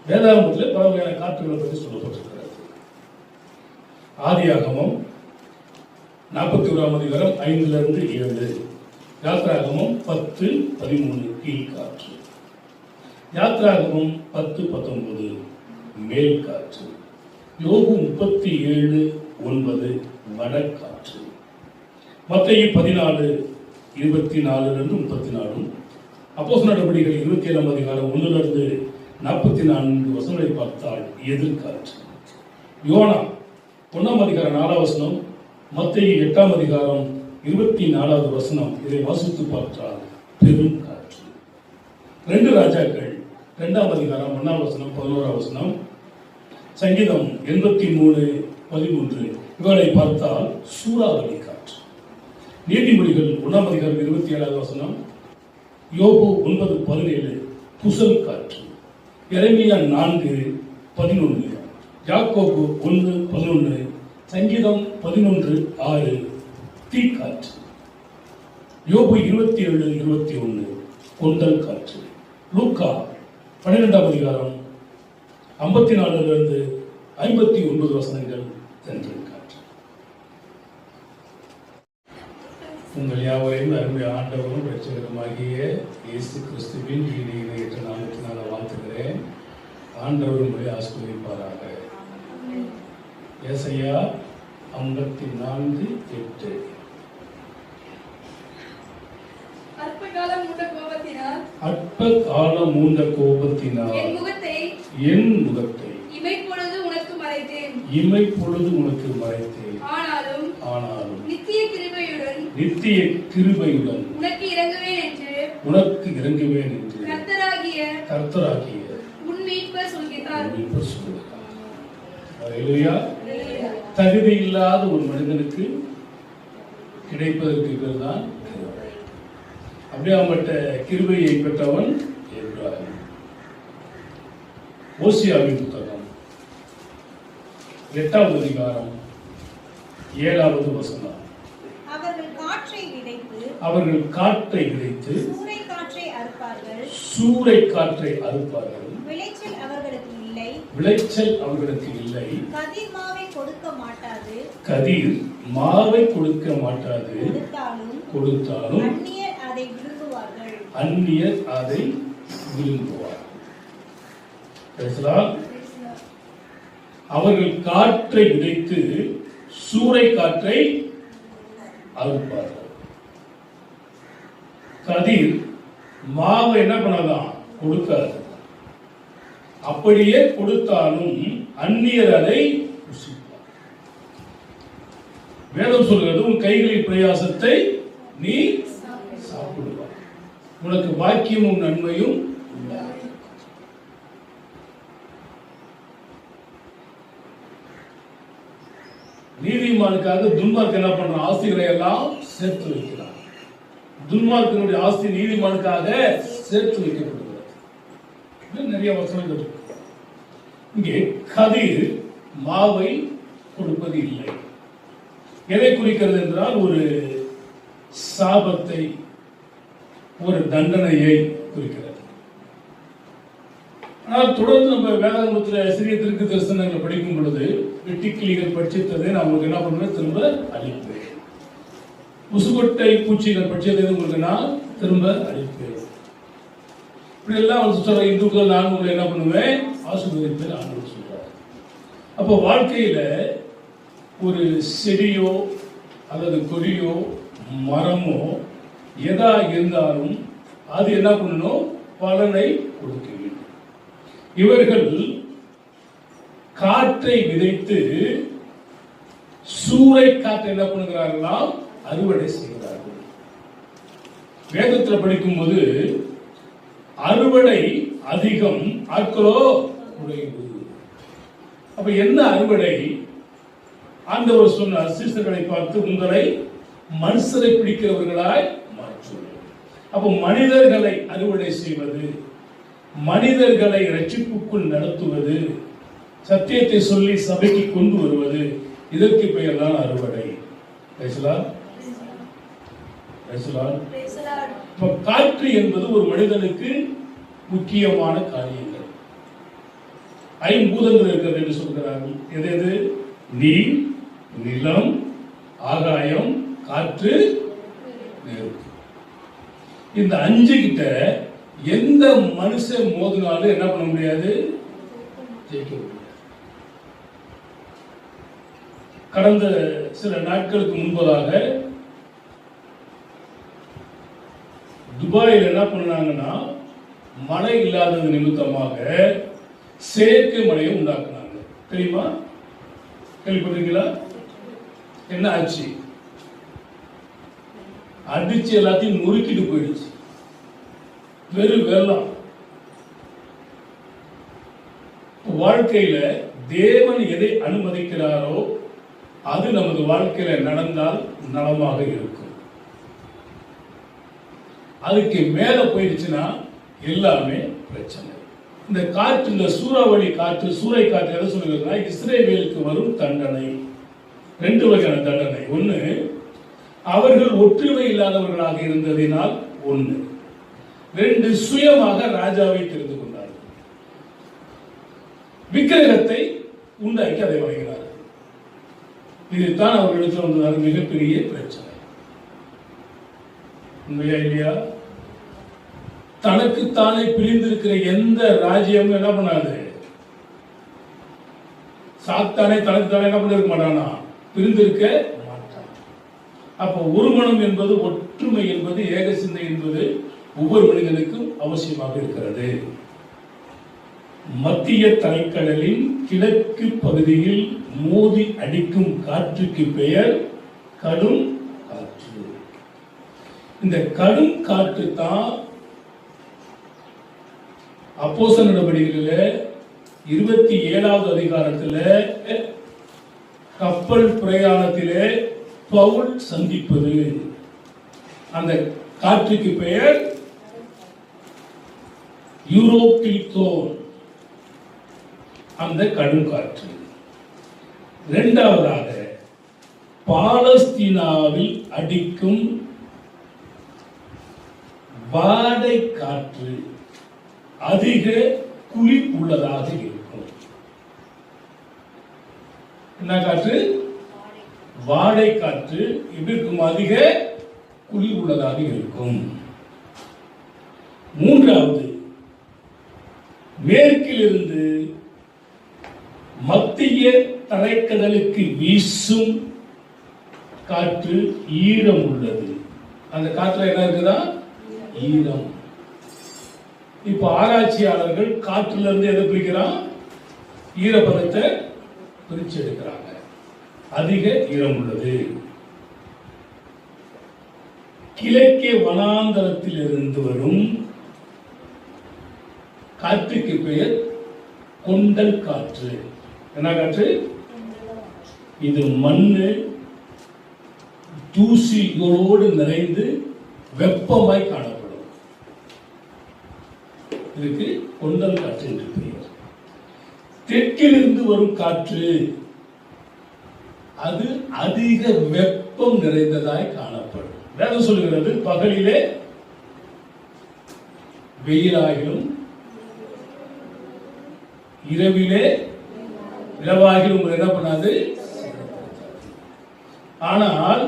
வேதாகமத்தில் பல வகையான காற்றுகளை பற்றி சொல்லப்பட்டிருக்கிறது. ஆதியாகமம் 41ஆம் அதிகாரம் 5-7, யாத்ராகமம் 10-13 கீழ்காற்று, யாத்ராகமம் 10-19 மேல் காற்று, யோபு 37:9 வடக்காற்று, மத்தேயு 14:24-34, அப்போஸ்தலர் நடவடிக்கைகள் 27ஆம் அதிகாரம் 1-44 வசனங்களை பார்த்தால் எதிர்காற்று, யோனா 1ஆம் அதிகாரம் 4ஆம் வசனம், மத்தேயு 8ஆம் அதிகாரம் 24வது வசனம், இதை வாசித்து பார்த்தால் பெரும் காற்று. 2 ராஜாக்கள் 2ஆம் அதிகாரம் 1ஆம் வசனம் 11ஆம் வசனம், சங்கீதம் 83:13 இவரை பார்த்தால் சூறாவளி காற்று. நீதிமொழிகள் 1ஆம் அதிகாரம் 27வது வசனம், யோபு 9:17 புசல் காற்று, எரேமியா 4:11, யாக்கோபு 1:11, சங்கீதம் 11:6 தீக்காற்று, யோபு 27:21 கொண்டல் காற்று, லூக்கா 12ஆம் அதிகாரம் 54-59 வசனங்கள் தென்றல் காற்று. உங்கள் யாவரையும் அருமை ஆண்டவரும் இரட்சகருமாகிய இயேசு கிறிஸ்துவின் இணையற்ற நாமத்தினால வாழ்த்துகிறேன். ஆண்டவர் உங்களை ஆசீர்வதிப்பாராக. ஏசாயா 54:8 அற்ப காலம் மூண்ட கோபத்தினால் என் முகத்தை இமைப்பொழுது உனக்கு மறைத்தேன். ஆனாலும் நித்திய கிருபையுடன் உனக்கு இறங்குவேன் என்று கர்த்தராகிய உன் மீட்பர் சொல்கிறார். அல்லேலூயா. தகுதி இல்லாத ஒரு மனிதனுக்கு கிடைப்பதற்கு பேர்தான் கிருபை. அப்படியாப்பட்ட கிருபையை பெற்றவன் எப்ராஹிம். ஓசியாவின் புத்தகம் 8ஆம் அதிகாரம் 7வது வசனம், அவர்கள் காற்றை விதைத்து சூறை காற்றை அறுப்பார்கள், விளைச்சல் அவர்களுக்கு இல்லை, கதிர் மாவை கொடுக்க மாட்டாது, கொடுத்தாலும் அந்நியர் அதை விரும்புவார்கள். அவர்கள் காற்றை விதைத்து சூறை காற்றை அறுப்பார்கள். கதிர் மாவை என்ன பண்ணலாம்? கொடுக்காது. அப்படியே கொடுத்தாலும் அந்நியர் அதை புசிப்பார். வேதம் சொல்கிறது, உன் கைகளின் பிரயாசத்தை நீ சாப்பிடுவார், உனக்கு பாக்கியமும் நன்மையும் உண்டாகும். நீதிமானுக்காக துன்மார்க்கு என்ன பண்றான்? ஆஸ்திகளை எல்லாம் சேர்த்து வைக்கிறான். துன்மார்க்கனுடைய ஆஸ்தி நீதிமானுக்காக சேர்த்து வைக்கப்படுகிறது. நிறைய வசனங்கள் இருக்கு. இங்கே கதிர் மாவை கொடுப்பது இல்லை. எதை குறிக்கிறது என்றால் ஒரு சாபத்தை, ஒரு தண்டனையை குறிக்கிறது. ஆனால் தொடர்ந்து நம்ம வேதாகமத்தில் சிறிய திருக்கு தரிசனங்களை படிக்கும் பொழுது வெட்டிக்கிளிகள் பட்சித்ததை நான் உங்களுக்கு என்ன பண்ணுவேன்? திரும்ப அழிப்பேன். முசுகொட்டை பூச்சிகள் பட்சியதை உங்களுக்கு நான் திரும்ப அழிப்பேன். இப்படி எல்லாம் சொல்ற இந்துக்கள் நான் உங்களை என்ன பண்ணுவேன்? ஆசீர்வதிப்பேன் ஆண்டு சொல்றாரு. அப்போ வாழ்க்கையில ஒரு செடியோ அல்லது கொடியோ மரமோ எதா இருந்தாலும் அது என்ன பண்ணணும்? பலனை கொடுக்க வேண்டும். இவர்கள் காற்றை விதைத்து சூறை காற்றை என்ன பண்ணுகிறார்களாம்? அறுவடை செய்கிறார்கள். வேதத்தில் படிக்கும்போது அறுவடை அதிகம், ஆட்களோ குறைவு. அப்ப என்ன அறுவடை? ஆண்டவர் சொன்னார், சீசர்களை பார்த்து உங்களை மனுஷரை பிடிக்கிறவர்களாய் மாற்றுவது. அப்ப மனிதர்களை அறுவடை செய்வது, மனிதர்களை ரட்சிப்புக்குள் நடத்துவது, சத்தியத்தை சொல்லி சபைக்கு கொண்டு வருவது, இதற்கு பெயர் தான் அறுவடை. காற்று என்பது ஒரு மனிதனுக்கு முக்கியமான காரியங்கள். ஐம்பூதங்கள் இருக்கிறது என்று சொல்கிறார்கள். எது எது? நீர், நிலம், ஆகாயம், காற்று, நெருப்பு. இந்த 5 கிட்ட எந்த மனுஷன் மோதினாலும் என்ன பண்ண முடியாது? ஜெயிக்க முடியாது. கடந்த சில நாட்களுக்கு முன்பதாக துபாயில் என்ன பண்ணாங்கன்னா, மழை இல்லாதது நிமித்தமாக செயற்கை மழையை உண்டாக்குனாங்க. தெரியுமா? கேள்விப்பட்டிருக்கீங்களா? என்ன ஆச்சு? அடிச்சு எல்லாத்தையும் நொறுக்கிட்டு போயிடுச்சு. வெறும் வெள்ளம். வாழ்க்கையில தேவன் எதை அனுமதிக்கிறாரோ அது நமது வாழ்க்கையில நடந்தால் நலமாக இருக்கும். அதுக்கு மேல போயிடுச்சுன்னா எல்லாமே பிரச்சனை. இந்த காற்று, இந்த சூறாவளி காற்று, சூறை காற்று எதை சொல்லுகிறதுனா இஸ்ரவேலுக்கு வரும் தண்டனை. 2 வகையான தண்டனை. ஒன்று, அவர்கள் ஒற்றுமை இல்லாதவர்களாக இருந்ததினால். 1. 2, சுயமாக ராஜாவை தெரிந்து கொண்டார்கள். விக்கிரகத்தை உண்டாக்கி அதை வணங்கினார்கள். இதுதான் அவர்களிடத்தில் வந்ததான மிகப்பெரிய பிரச்சனை. உண்மையா இல்லையா? தனக்குத்தானே பிரிந்திருக்கிற எந்த ராஜ்யமும் என்ன பண்ணாது? சாத்தானே தனக்குத்தானே என்ன பண்ணிருக்க மாட்டானா? பிரிந்திருக்க மாட்டான். அப்ப ஒரு மனம் என்பது, ஒற்றுமை என்பது, ஏக சிந்தை என்பது ஒவ்வொரு மனிதனுக்கும் அவசியமாக இருக்கிறது. மத்திய தரைக்கடலின் கிழக்கு பகுதியில் மோதி அடிக்கும் காற்றுக்கு பெயர் கடும் காற்று. இந்த கடும் காற்று தான் அப்போஸ்தலர் நடவடிக்கைகளில் 27வது அதிகாரத்தில் கப்பல் பிரயாணத்திலே பவுல் சந்திப்பது. அந்த காற்றுக்கு பெயர் யூரோபில்தோன், அந்த கடும் காற்று. 2வதாக பாலஸ்தீனாவில் அடிக்கும் வாடை காற்று அதிக குளிர் உள்ளதாக இருக்கும். என்ன காற்று? வாடை காற்று. எப்படி இருக்கும்? அதிக குளிர் உள்ளதாக இருக்கும். 3வது, மேற்கிலிருந்து மத்திய தரைக்கடலுக்கு வீசும் காற்று ஈரம் உள்ளது. அந்த காற்றுல என்ன இருக்குதா? ஈரம். இப்ப ஆராய்ச்சியாளர்கள் காற்றுல இருந்து எதை பிரிக்கிறான்? ஈரப்பதத்தை பிரிச்சு எடுக்கிறாங்க. அதிக ஈரம் உள்ளது. கிழக்கே வனாந்தரத்தில் இருந்து வரும் காற்றுக்கு பெயர் கொண்டல் காற்று. என்ன காற்று? இது மண்ணு தூசிகளோடு நிறைந்து வெப்பமாய் காணப்படும். இதுக்கு கொண்டல் காற்று என்று பெயர். தெற்கிலிருந்து வரும் காற்று அது அதிக வெப்பம் நிறைந்ததாய் காணப்படும். வேதம் சொல்லுகிறது, பகலிலே வெயிலாகிலும் இரவிலே இரவாகிலும் என்ன பண்ணாது. ஆனால்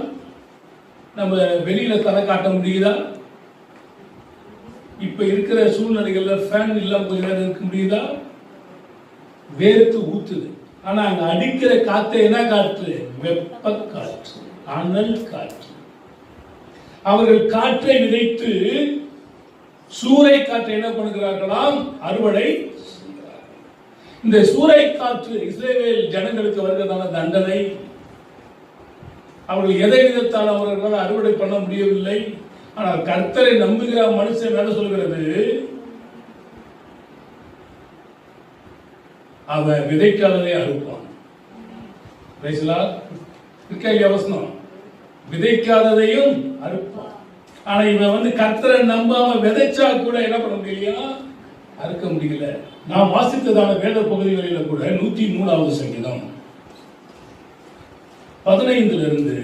நம்ம வெளியில தலை காட்ட முடியுதா? இப்ப இருக்கிற சூழ்நிலைகள்ல ஃபேன் இல்லாம கொஞ்ச நேரம் இருக்க முடியுதா? வேர்த்து ஊத்துது. ஆனா அங்க அடிக்கிற காத்து என்ன காற்று? வெப்ப காற்று, அனல் காற்று. அவர்கள் காற்றை விதைத்து சூறை காற்றை என்ன பண்ணுகிறார்களாம்? அறுவடை. இந்த சூறை காற்று இஸ்ரவேல் ஜனங்களுக்கு வருகிறதான தண்டனை. அவர்கள் எதை விதத்தால் அவர்களால் அறுவடை பண்ண முடியவில்லை. ஆனால் கர்த்தரை நம்புகிற மனுஷன் வேலை சொல்கிறது, அவன் விதைக்காததை அறுப்பான். அவசரம், விதைக்காததையும் அறுப்பான். ஆனா இவன் கர்த்தரை நம்பாம விதைச்சா கூட என்ன பண்ண முடியலையா? அறுக்க முடியல. நான் வாசித்ததான வேத பகுதிகளில் கூட 103வது சங்கீதம் 15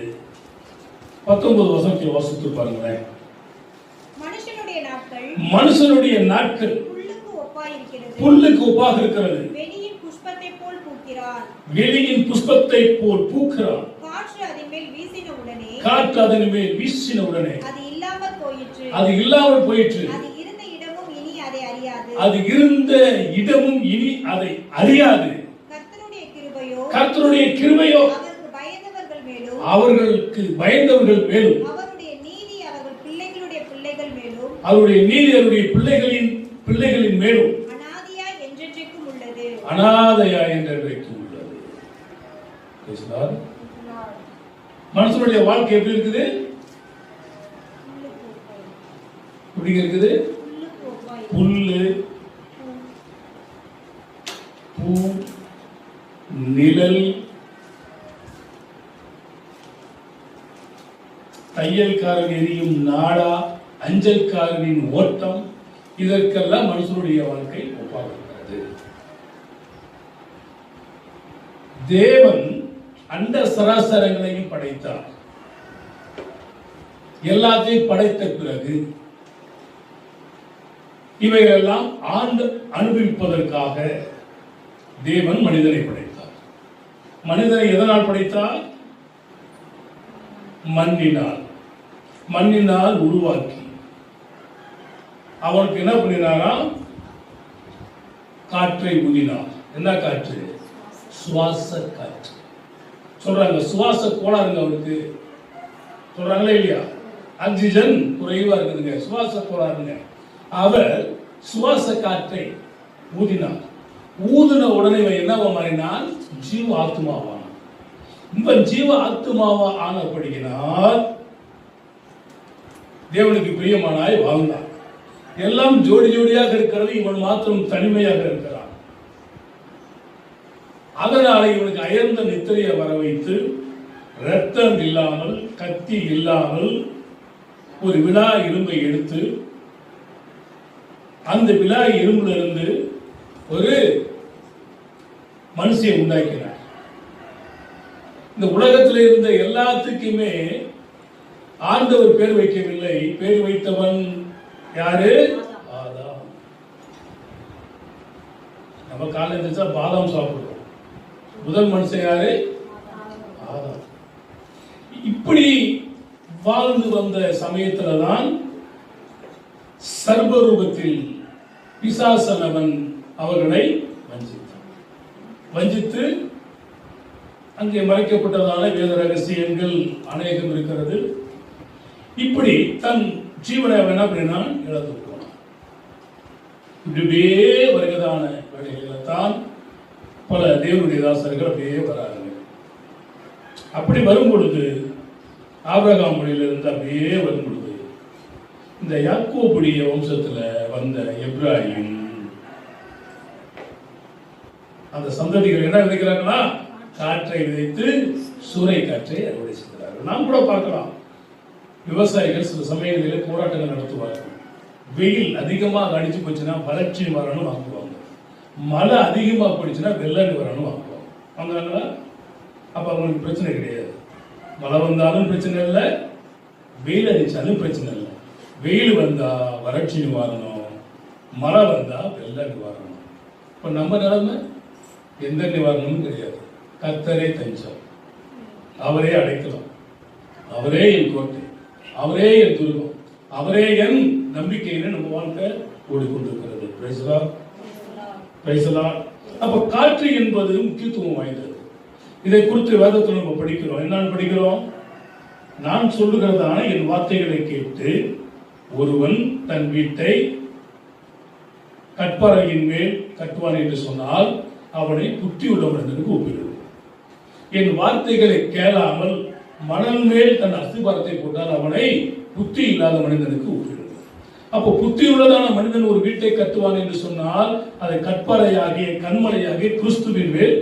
19 வசனத்தில் வாசித்து பாருங்களேன். மனுஷனுடைய நாட்கள் புல்லுக்கு ஒப்பாக இருக்கிறது. போல் பூக்கிறான். வெளியின் புஷ்பத்தை போல் பூக்கிறான். காற்று அதன் மேல் வீசின உடனே அது இல்லாமல் போயிற்று. அது இருந்த இடமும் இனி அதை அறியாது. கர்த்தருடைய கிருபையோ அவர்களுக்கு பயந்தவர்கள் மேலும் அவருடைய நீதி அவர்கள் பிள்ளைகளுடைய பிள்ளைகள் மேலும் பிள்ளைகளின் மேலும் அனாதையாய் என்றென்றைக்கும் உள்ளது. மனுஷனுடைய வாழ்க்கை எப்படி இருக்குது? எப்படி இருக்குது? புல்லு, பூ, நிழல், தையல்காரன் எரியும் நாடா, அஞ்சல்காரனின் ஓட்டம், இதற்கெல்லாம் மனுஷனுடைய வாழ்க்கை ஒப்பாகிறது. தேவன் அண்ட சராசரங்களையும் படைத்தார். எல்லாத்தையும் படைத்த பிறகு இவைகளெல்லாம் ஆண்டு அனுபவிப்பதற்காக தேவன் மனிதனை படைத்தார். மனிதனை எதனால் படைத்தார்? மண்ணினால் உருவாக்கி அவனுக்கு என்ன பண்ணினாரா? காற்றை ஊதினார். என்ன காற்று? சுவாச காற்று. சொல்றாங்க சுவாச கோளாறுங்க அவருக்கு. சொல்றாங்களே இல்லையா? ஆக்சிஜன் குறைவா இருக்குதுங்க, சுவாச கோளாறுங்க. அவர் சுவாச காற்றை ஊதினார். ஊதின உடனே என்னவா மாறினான்? ஜீவ ஆத்மாவான. இவன் ஜீவ ஆத்மாவா ஆனபடியினால் தேவனுக்கு பிரியமானாய் வாழ்ந்தான். எல்லாம் ஜோடி ஜோடியாக இருக்கிறது, இவன் மாத்திரம் தனிமையாக இருக்கிறான். அதனால இவனுக்கு அயர்ந்த நித்திரையை வர வைத்து ரத்தம் இல்லாமல் கத்தி இல்லாமல் ஒரு விழா இரும்பை எடுத்து அந்த விழா இரும்புல இருந்து ஒரு மனுஷியை உண்டாக்கினார். இந்த உலகத்தில் இருந்த எல்லாத்துக்குமே ஆண்டவர் பேர் வைக்கவில்லை. பேர் வைத்தவன் யாரு? ஆதாம். நம்ம காலையில் இருந்துச்சா பாதாம் சாப்பிடுறோம். முதல் மனுஷன் யாரு? ஆதாம். இப்படி வாழ்ந்து வந்த சமயத்தில்தான் சர்வரூபத்தில் பிசாசனவன் அவர்களை வஞ்சித்து அங்கே மறைக்கப்பட்டதான வேத ரகசியங்கள் அநேகம் இருக்கிறது. இப்படி தன் ஜீவனை என்ன அப்படின்னா இழந்து போனான். இப்படியே வருகிறதான வேலைகளில் தான் பல தேவனுடைய தாசர்கள் அப்படியே வராங்க. அப்படி வரும் பொழுது ஆபிரகாம் மொழியிலிருந்து அப்படியே வரும் பொழுது இந்த யாக்கோபுடைய வம்சத்துல வந்த எப்ராஹிம் அந்த சந்ததிகள் என்ன விதைக்கிறாங்களா? காற்றை விதைத்து சூறை காற்றை அறுவடை செய்கிறார்கள். நாம் கூட பார்க்கலாம், விவசாயிகள் சில சமயங்களில் போராட்டங்கள் நடத்துவார்கள். வெயில் அதிகமாக அடிச்சு போச்சுன்னா வறட்சி வரணும் வாங்குவாங்க. மழை அதிகமாக போயிடுச்சுன்னா வெள்ள நிவாரணம் வாங்குவாங்க. வாங்குறாங்களா? அப்ப அவங்களுக்கு பிரச்சனை கிடையாது. மழை வந்தாலும் பிரச்சனை இல்லை, வெயில் அடிச்சாலும் பிரச்சனை இல்லை. வெயில் வந்தா வறட்சி நிவாரணம், மழை வந்தா வெள்ள நிவாரணம். இப்ப நம்ம நிலைமை எந்த நிவாரணமும் கிடையாது. கர்த்தரே தஞ்சம், அவரே அடைக்கலாம், அவரே என் கோட்டை, அவரே என் துருகம், அவரே என் நம்பிக்கைன்னு நம்ம வாழ்க்கை ஓடிக்கொண்டிருக்கிறது. அப்ப காற்று என்பது முக்கியத்துவம் வாய்ந்தது. இதை குறித்து வேதத்தில் நம்ம படிக்கிறோம். என்னன்னு படிக்கிறோம்? நான் சொல்லுகிறதான என் வார்த்தைகளை கேட்டு ஒருவன் தன் வீட்டை கற்பறையின் மேல் கட்டுவான் என்று சொன்னால் அவனை புத்தி உள்ள மனிதனுக்கு ஒப்பிடுவது. என் வார்த்தைகளை கேளாமல் மணல் மேல் தன் அஸ்திபாரத்தை போட்டால் அவனை புத்தி இல்லாத மனிதனுக்கு ஒப்பிடுவது. அப்போ புத்தி உள்ளதான மனிதன் ஒரு வீட்டை கட்டுவான் என்று சொன்னால் அதை கற்பறையாகிய கண்மலையாகிய கிறிஸ்துவின் மேல்.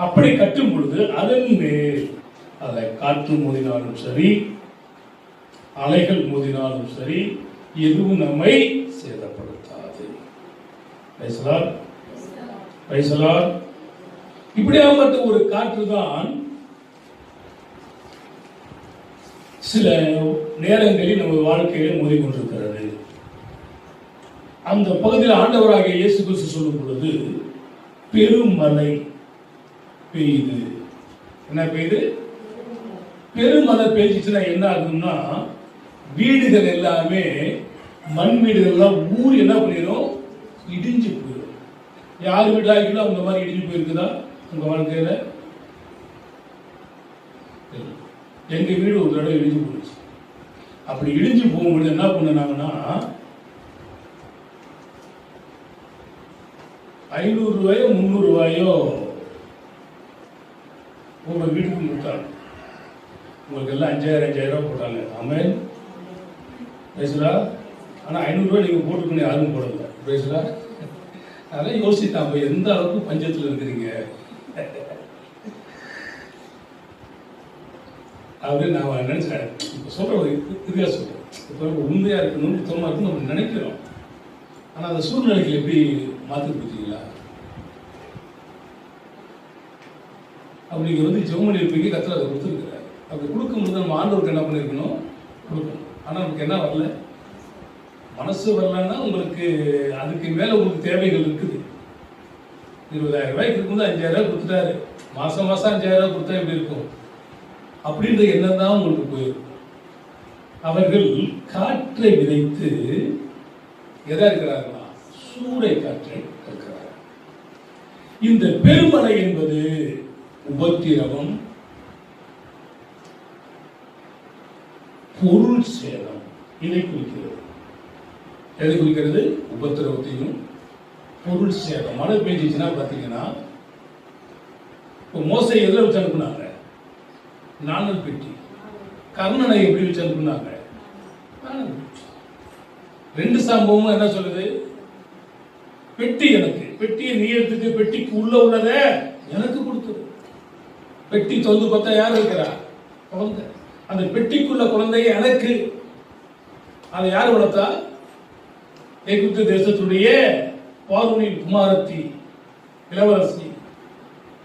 அப்படி கட்டும் பொழுது அதன் மேல் அதை காற்று மோதினாலும் சரி, அலைகள் மோதினாலும் சரி, எதுவும் நம்மை சேதப்படுத்தாது. இப்படியாப்பட்ட ஒரு காற்று தான் சில நேரங்களில் நம்ம வாழ்க்கையில மோதிக்கொண்டிருக்கிறது. அந்த பகுதியில் ஆண்டவராகிய இயேசு கிறிஸ்து சொல்லும் பொழுது பெருமழை பெய்யுது. என்ன பெய்யுது? பெருமழை பெய்ஞ்சிச்சுன்னா என்ன ஆகும்னா, வீடுகள் எல்லாமே மண் வீடுகள் எல்லாம் ஊர் என்ன பண்ணிடும்? இடிஞ்சு போயிடும். யார் வீடு ஆகிடும் அந்த மாதிரி இடிஞ்சு போயிருக்குதா உங்க வாழ்க்கையில? எங்க வீடு ஒரு தடவை இடிஞ்சு போயிடுச்சு. அப்படி இடிஞ்சு போகும்போது என்ன பண்ணாங்கன்னா, 500 ரூபாயோ 300 ரூபாயோ உங்க வீட்டுக்கு கொடுத்தாங்க. உங்களுக்கு எல்லாம் 5000 ரூபாய் போட்டாங்க. ஆமென் பேசுறா. ஆனா 500 ரூபாய் நீங்க போட்டுக்கணும், யாரும் போடல. பேசுறா. அதெல்லாம் யோசித்தான் எந்த அளவுக்கு பஞ்சத்துல இருக்கிறீங்க அப்படின்னு நான் நினைச்சேன். இப்ப சொல்ற ஒரு இதுக்காக சொல்றேன். இப்ப உண்மையா இருக்கணும், உத்தமமா இருக்கணும் நம்ம நினைக்கிறோம். ஆனா அந்த சூழ்நிலைகள் எப்படி மாத்தி கொடுத்தீங்களா? அப்படி நீங்க வந்து ஜெர்மனி இருப்பீங்க, கத்துல அதை கொடுத்துருக்கிறாரு. அப்படி கொடுக்கும்போது நம்ம ஆண்டவருக்கு என்ன பண்ணிருக்கணும்? கொடுக்கணும். ஆனா நமக்கு என்ன வரல? மனசு வரலன்னா உங்களுக்கு அதுக்கு மேல உங்களுக்கு தேவைகள் இருக்குது. 20,000 ரூபாய்க்கு இருக்கும்போது 5,000 ரூபாய் கொடுத்துட்டாரு. மாசம் மாசம் 5,000 ரூபாய் கொடுத்தா எப்படி இருக்கும் அப்படின்ற எண்ணம் தான் உங்களுக்கு போயிருக்கும். அவர்கள் காற்றை விதைத்து எதா இருக்கிறார்களா? சூறை காற்றை இருக்கிறார்கள். இந்த பெருமழை என்பது உபத்திரவம், பொருள் சேதம், இதை குறிக்கிறது. எதை குறிக்கிறது? உபத்திரவத்தையும் பொருள் சேதம். மழை பெய்ஞ்சிச்சுன்னா பாத்தீங்கன்னா, இப்போ மோசை எதில் வச்சு அனுப்புனாங்க? நாணல் பெட்டி. கர்ணனை எப்படி வச்சு அனுப்புனாங்க? ரெண்டு சம்பவமும் என்ன சொல்லுது? பெட்டி எனக்கு, பெட்டியை நீ எடுத்துட்டு பெட்டிக்கு உள்ள உள்ளத எனக்கு கொடுத்துரு. பெட்டி தொந்து பார்த்தா யார் இருக்கிறா? குழந்தை. அந்த பெட்டிக்குள்ள குழந்தைய எனக்கு. அதை யார் வளர்த்தா? எகிப்து தேசத்துடைய பார்வோனின் குமாரத்தி, இளவரசி.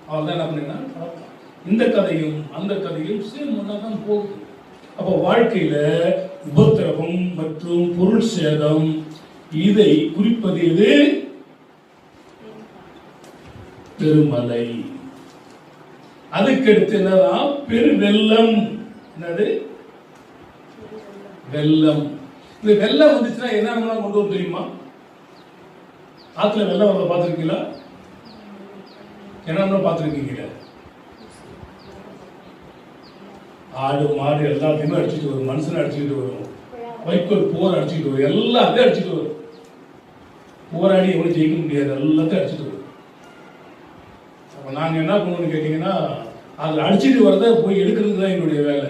அவள் தான் என்ன பண்ணா வளர்த்தா. இந்த கதையும் அந்த கதையும் சேம் ஒன்னாதான் போகுது. அப்ப வாழ்க்கையில உபத்திரவம் மற்றும் பொருள் சேதம், இதை குறிப்பது எது? பெருமழை. அதுக்கடுத்து என்னதான்? பெருவெள்ளம். என்னது? வெள்ளம். இந்த வெள்ளம் வந்துச்சுன்னா என்ன கொண்டு வரும் தெரியுமா? ஆத்துல வெள்ளம் வரத பார்த்திருக்கீங்களா? என்ன பார்த்திருக்கீங்களா? ஆடு மாடு எல்லாத்தையுமே அடிச்சுட்டு வரும், மனுஷனை அடிச்சுட்டு வரும், வைக்கோல் போர் அடிச்சுட்டு வரும், எல்லாத்தையும் அடிச்சுட்டு வரும். போராடி எவ்வளவு ஜெயிக்க முடியாது, எல்லாத்தையும் அடிச்சுட்டு வரும். அப்ப நாங்க என்ன பண்ணுவோம்னு கேட்டீங்கன்னா, அதுல அடிச்சுட்டு வரத போய் எடுக்கிறது தான் என்னுடைய வேலை.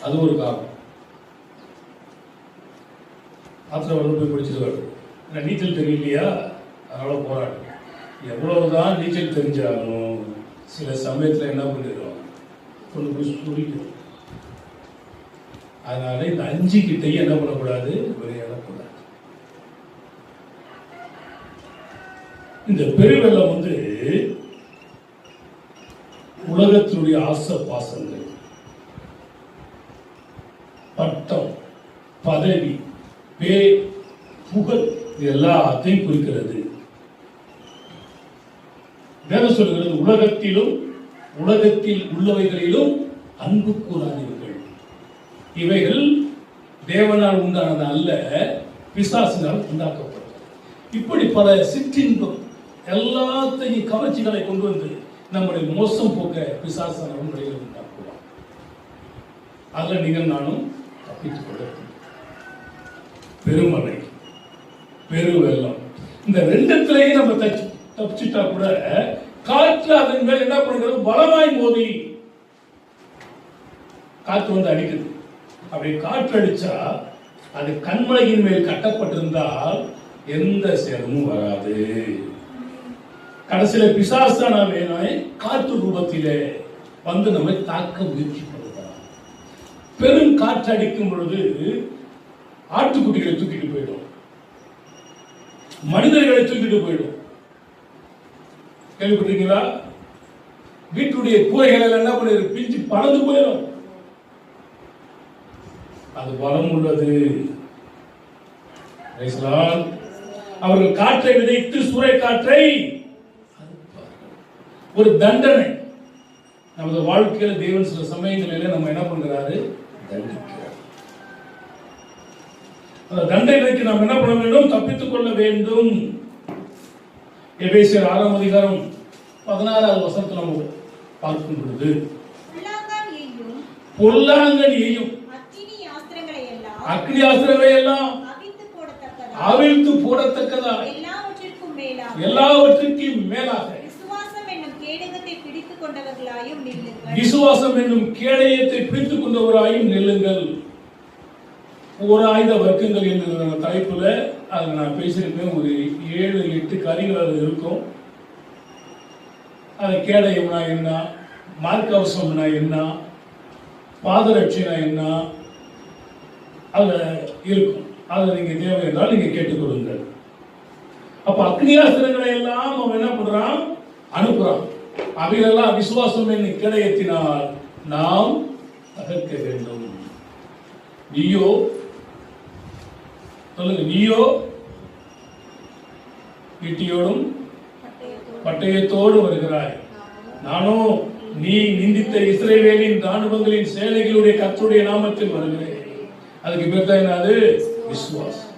அது ஒரு காரணம். ஆத்திர வரது போய் பிடிச்சிட்டு வருது. நீச்சல் தெரியலையா? அதனால போராடு. எவ்வளவுதான் நீச்சல் தெரிஞ்சாலும் சில சமயத்துல என்ன பண்ணிடுறோம்? கொண்டு போய் சுடிக்கிறோம். அதனால இந்த 5 கிட்டையும் என்ன பண்ணக்கூடாது? விளையாடக்கூடாது. இந்த பெருவெள்ளம் வந்து உலகத்தினுடைய ஆசை பாசங்கள், பட்டம், பதவி, பேர், புகழ், இது எல்லாத்தையும் குறிக்கிறது. வேதம் சொல்கிறது, உலகத்திலும் உலகத்தில் உள்ளவைகளிலும் அன்பு கூறாதீர்கள். இவைகள் தேவனால் உண்டானது அல்ல, பிசாசினால் உண்டாக்கப்பட்டது. இப்படி பல சிற்றின்பம் எல்லாத்தையும் கவர்ச்சிகளை கொண்டு வந்து நம்முடைய மோசம் போக்க பிசாசானவன் வழிகள் உண்டாக்குவான். அதுல நீங்கள் நானும் தப்பித்துக் கொள்ள. பெருமழை, பெருவெள்ளம், இந்த ரெண்டுத்திலேயே நம்ம தப்பிச்சுட்டா கூட காற்று அதன் மேல் என்ன பண்ணுறது? பலமாய் மோதி காற்று வந்து அடிக்குது. அப்படி காற்று அடிச்சா அது கண்மலையின் மேல் கட்டப்பட்டிருந்தால் எந்த சேதமும் வராது. கடைசியில பிசாசான காற்று ரூபத்திலே வந்து நம்மை தாக்க முயற்சி பண்ணுறார். பெரும் காற்று அடிக்கும் பொழுது ஆட்டுக்குட்டிகளை தூக்கிட்டு போயிடும், மனிதர்களை தூக்கிட்டு போயிடும். கேள்விப்பட்டீங்களா? வீட்டுடைய கூரைகள் என்ன பண்ணி பிஞ்சு பறந்து போயிடும். அது பலம் உள்ளது. Praise the Lord. அவர்கள் காற்றை விதைத்து சூறை காற்றை ஒரு தண்டனை. நமது வாழ்க்கையில தேவன் சில சமயங்களில நம்ம என்ன பண்றாரு? தண்டிக்கிறார். அந்த தண்டனைக்கு நாம் என்ன பண்ண வேண்டும்? தப்பித்துக் கொள்ள வேண்டும். எபேசியர் 6ஆம் அதிகாரம் 16வது வசனத்தை நம்ம பார்க்கும் பொழுது பொல்லாங்கன் எய்யும் அக்னி ஆஸ்திரங்களை எல்லாம் அவிழ்த்து போடத்தக்கதா எல்லாவற்றிற்கும் மேலாக விசுவாசம் என்னும் கேடயத்தை பிடித்துக் கொண்டவராயும் நில்லுங்கள். ஒரு ஆயுத வர்க்கங்கள் என்ற தலைப்புல அதை நான் பேசியிருப்பேன். ஒரு 7-8 காரியங்கள் அது இருக்கும். அது கேடயம்னா என்ன, மார்க்கவசம்னா என்ன, பாதரட்சினா என்ன, அது இருக்கும். அதை நீங்க தேவை என்றால் நீங்க கேட்டுக்கொள்ளுங்கள். அப்ப அக்னியாஸ்திரங்களை எல்லாம் அவன் என்ன பண்றான்? அனுப்புறான். அவைகளெல்லாம் விசுவாசம் என்னும் கேடயத்தினால் நாம் தகர்க்க வேண்டும். நீயோ சொல்லுங்க, நீயோ ஈட்டியோடும் பட்டயத்தோடு வருகிறாய். நானோ நீ நிந்தித்த இஸ்ரவேலின் ராணுவங்களின் சேனைகளுடைய கர்த்தருடைய நாமத்தில் வருகிறேன். அதுக்கு பேர் தான் என்னது? விசுவாசம்.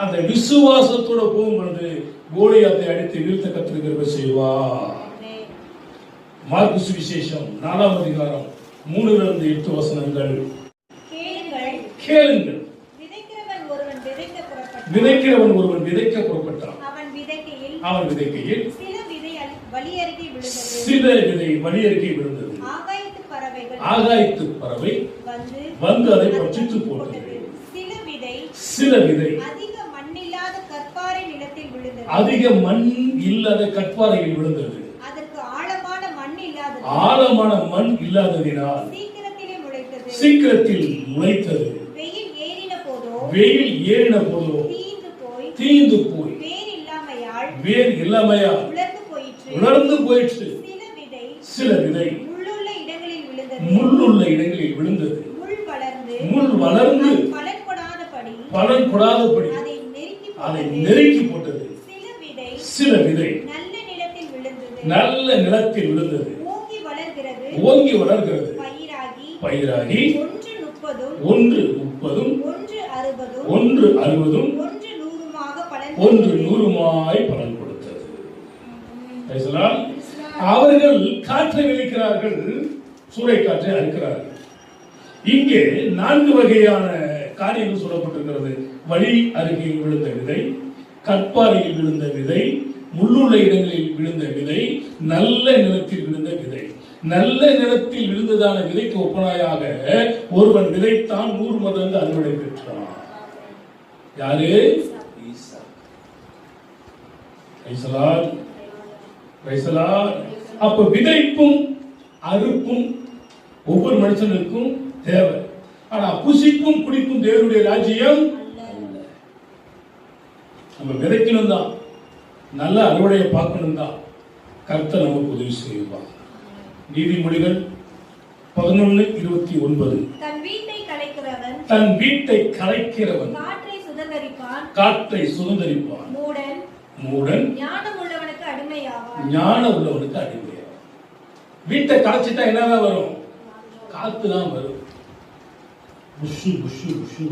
அந்த விசுவாசத்தோட போகும்பொழுது கோலியாத்தை அடித்து வீழ்த்த கர்த்தர் கிருபை செய்வார். மார்க்கு சுவிசேஷம் 4ஆம் அதிகாரம் 3-8 வசனங்கள். கேளுங்கள். விதைக்கிறவன் ஒருவன் விதைக்க புறப்பட்டான். அவன் விதைக்கையில் சில விதை வழி அருகே விழுந்தது. ஆகாயத்து பறவை வந்து அதை பட்சித்து போட்டது. சில விதை அதிக மண் இல்லாத கற்பாறையில் விழுந்தது. ஆழமான மண் இல்லாததினால் சீக்கிரத்தில் முளைத்தது. வெயில் ஏறின போதோ தீந்து போய் வேர் இல்லாமையால் உலர்ந்து போயிற்று. சில விதை முள்ளுள்ள இடங்களில் விழுந்தது. முள் வளர்ந்து பலன் கொடாதபடி அதை நெருக்கி போட்டது. சில விதை நல்ல நிலத்தில் விழுந்தது. ஓங்கி வளர்கிறது. பயிராகி 1 30 1 60 1 100 பலன் கொடுத்தது. அவர்கள் காற்றை விதைக்கிறார்கள், சூறை காற்றை அறுக்கிறார்கள். இங்கே 4 வகையான காரியங்கள் சொல்லப்பட்டிருக்கிறது. வழி அருகே விழுந்த விதை, கற்பாறையில் விழுந்த விதை, முள்ளுள்ள இடங்களில் விழுந்த விதை, நல்ல நிலத்தில் விழுந்த விதை. நல்ல நிலத்தில் விழுந்ததான விதைக்கு ஒப்பனையாக ஒருவன் விதைத்தான் 100 மடங்கு அறுவடை பெற்றான். யாரு? அப்ப விதைப்பும் அறுப்பும் ஒவ்வொரு மனுஷனுக்கும் தேவை. ஆனா புசிப்பும் குடிப்பும் தேவனுடைய ராஜ்யம். நம்ம விதைக்கணும் தான், நல்ல அறுவடையை பார்க்கணும் தான். கர்த்தர் நமக்கு உதவி செய்வார். நீதிமொழிகள் 11:29. தன் வீட்டை கலைக்கிறவன் காற்றை சுதந்தரிப்பான். மூடன் ஞானம் உள்ளவனுக்கு அடிமையாவான். வீட்டை கலைச்சிட்டா என்னதான் வரும்? காத்து தான் வரும். புஷு புஷு புஷு.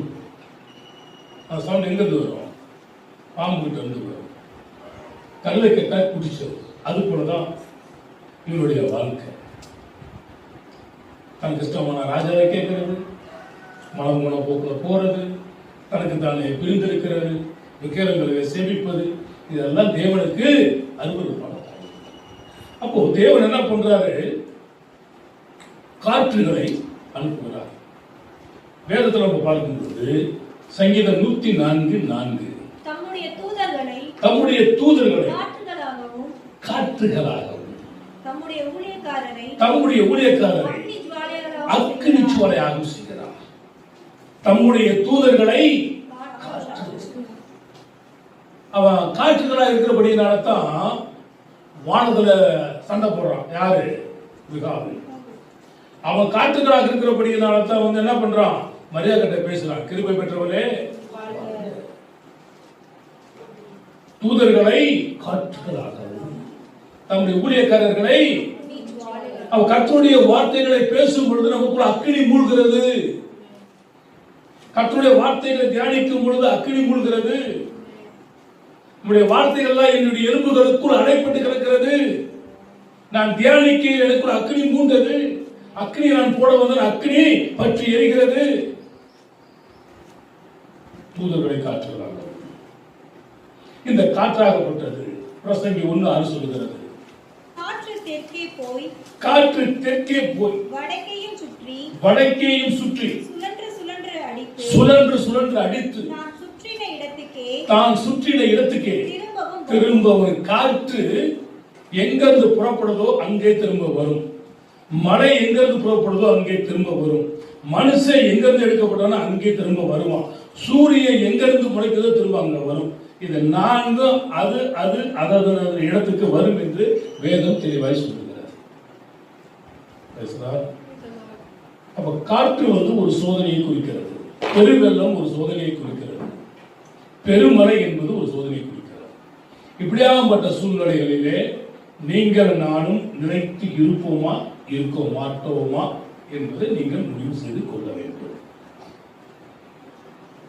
அந்த சவுண்ட் எங்க இருந்து வரும்? பாம்பு கிட்ட இருந்து வரும். கல்லை கட்ட குடிச்சது. அது போலதான் இவருடைய வாழ்க்கை. தனக்கு இஷ்டமான ராஜாவை கேட்கிறது, மனம் போன போக்குல போறது, தனக்கு தானே பிரிந்திருக்கிறது, விக்கிரங்களை சேமிப்பது, இதெல்லாம் தேவனுக்கு அருவருப்பான. அப்போ தேவன் என்ன பண்றாரு? காற்றுகளை அனுப்புகிறார். வேதத்தில் நம்ம பார்க்கும்போது சங்கீதம் 104:4 தம்முடைய தூதர்களை காற்றுகளாகவும் தம்முடைய ஊழியக்காரரை அக்கினி ஜுவாலையாகவும் செய்கிறார். தம்முடைய தூதர்களை அவன் காற்றுகளா இருக்கிறபடினால்தான் வானத்துல சண்டை போடுறான். யாரு? மிகாவு. அவன் காற்றுகளாக இருக்கிறபடினால்தான் என்ன பண்றான்? மரியாதை பேசுறான். கிருபை பெற்றவரே தூதர்களை காற்றுகளாகவும், தம்முடைய ஊழியக்காரர்களை அவர் கர்த்தருடைய வார்த்தைகளை பேசும் பொழுது நமக்குள்ள அக்கினி மூழ்கிறது. கர்த்தருடைய வார்த்தைகளை தியானிக்கும் பொழுது அக்கினி மூழ்கிறது. நம்முடைய வார்த்தைகள்லாம் என்னுடைய எலும்புகளுக்குள் அடைப்பட்டு கிடக்கிறது. நான் தியானிக்க எனக்குள் அக்கினி மூண்டது. அக்கினி நான் போட வந்த அக்கினி பற்றி எரிகிறது. தூதர்களை காற்றுகளாக இந்த காற்றாகப்பட்டது பிரசங்கி 1:6 சொல்லுகிறது. காற்று தெற்கே போய் வடக்கேயும் சுற்றி சுழன்று அடித்து தான் சுற்றின இடத்துக்கே திரும்பவும். காற்று எங்கிருந்து புறப்படுதோ அங்கே திரும்ப வரும். மழை எங்கிருந்து புறப்படுதோ அங்கே திரும்ப வரும். மனுஷன் எங்கிருந்து எடுக்கப்பட்டானோ அங்கே திரும்ப வருவான். சூரியன் எங்கிருந்து முளைக்கிறதோ திரும்ப அங்க வரும். இது நான்கும் அது அது அதது இடத்துக்கு வரும் என்று வேதம் தெளிவாய் சொல்லுகிறது. அப்ப காற்று ஒரு சோதனையை குறிக்கிறது. பெருவெள்ளம் ஒரு சோதனையை குறிக்கிறது. பெருமழை என்பது ஒரு சோதனையை குறிக்கிறது. இப்படியாகப்பட்ட சூழ்நிலைகளிலே நீங்கள் நானும் நிலைத்து இருப்போமா இருக்க மாட்டோமா என்பதை நீங்கள் முடிவு செய்து கொள்ள வேண்டும்.